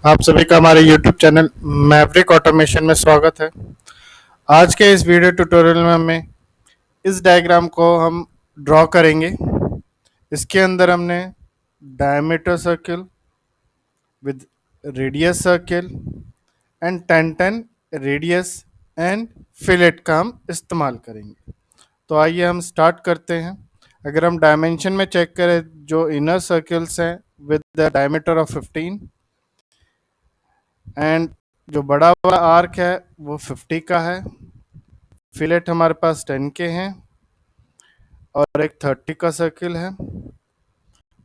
आप सभी का हमारे YouTube चैनल मैवरिक ऑटोमेशन में स्वागत है। आज के इस वीडियो ट्यूटोरियल में हमें इस डायग्राम को हम ड्रॉ करेंगे। इसके अंदर हमने diameter circle with radius circle and 10 radius and fillet का हम इस्तेमाल करेंगे। तो आइए हम स्टार्ट करते हैं। अगर हम डायमेंशन में चेक करें, जो इनर सर्किल्स हैं with the diameter of 15 and जो बड़ा वाला आर्क है वो 50 का है। फिलेट हमारे पास 10 के हैं और एक 30 का सर्किल है।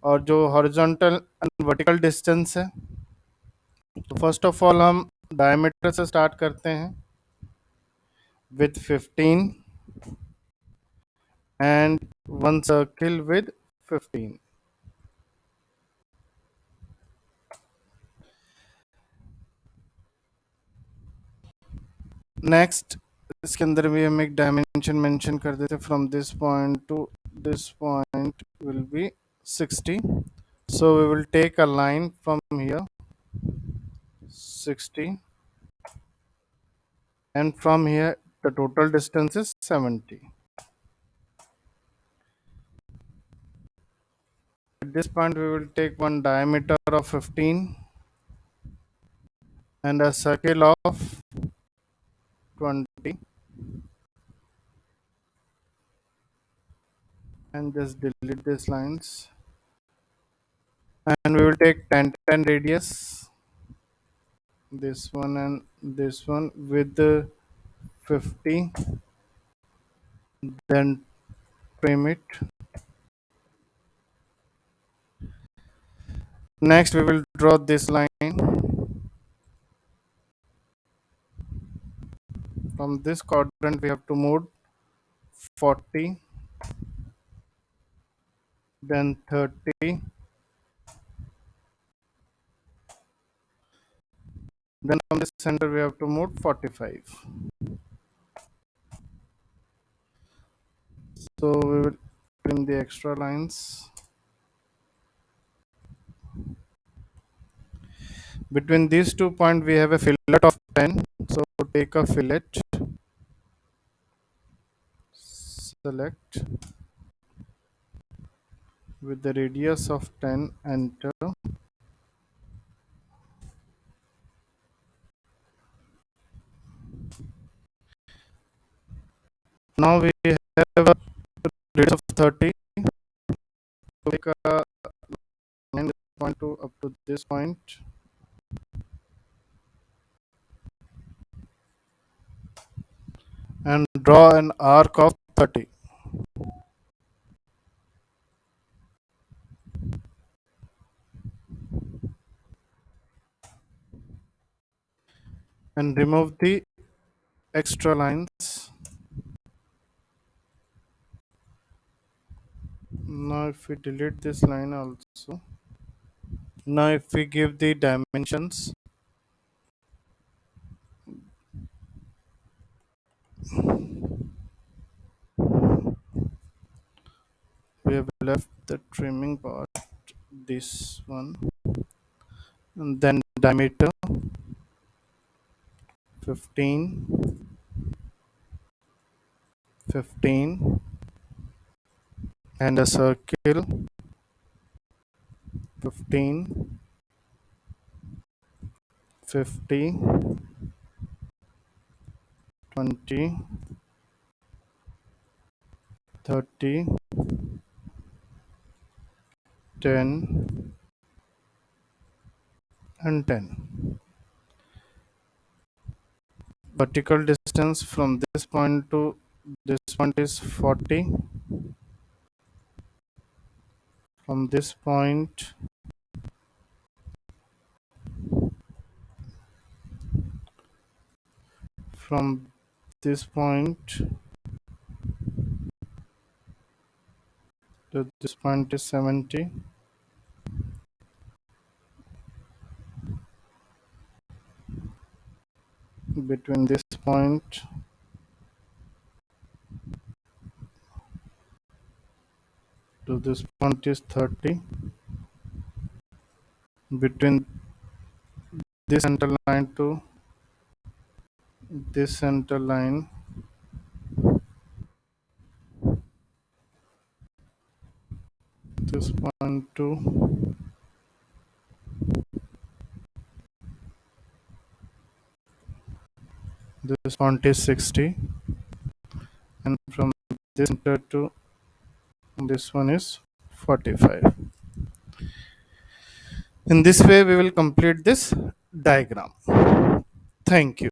और जो हॉरिजॉन्टल एंड वर्टिकल डिस्टेंस है, तो फर्स्ट ऑफ ऑल हम डायमीटर से स्टार्ट करते हैं with 15 and one circle with 15। Next इसके अंदर भी हम एक डायमेंशन मेंशन कर देते हैं। From this point two this point will be 60. So we will take a line from here 60, and from here the total distance is 70. At this point we will take one diameter of 15 and a circle of 20 and just delete these lines, and we will take 10 radius, this one and this one with the 50, then trim it. Next we will draw this line. From this quadrant we have to move 40, then 30, then from this center we have to move 45. So we will trim the extra lines. Between these 2 points we have a fillet of 10. So take a fillet, select with the radius of 10, enter. Now we have a radius of 30. Take a line this point to up to this point, and draw an arc of 30. And remove the extra lines. Now if we delete this line also, now if we give the dimensions, we have left the trimming part, this one, and then diameter 15, 15, and a circle 15, 50, 20, 30, 10, and 10. Vertical distance from this point to this point is 40. From this point from this point to this point is 70. Between this point to this point is 30. Between this center line to this center line, this point to this point is 60, and from this center to this one is 45. In this way we will complete this diagram. Thank you.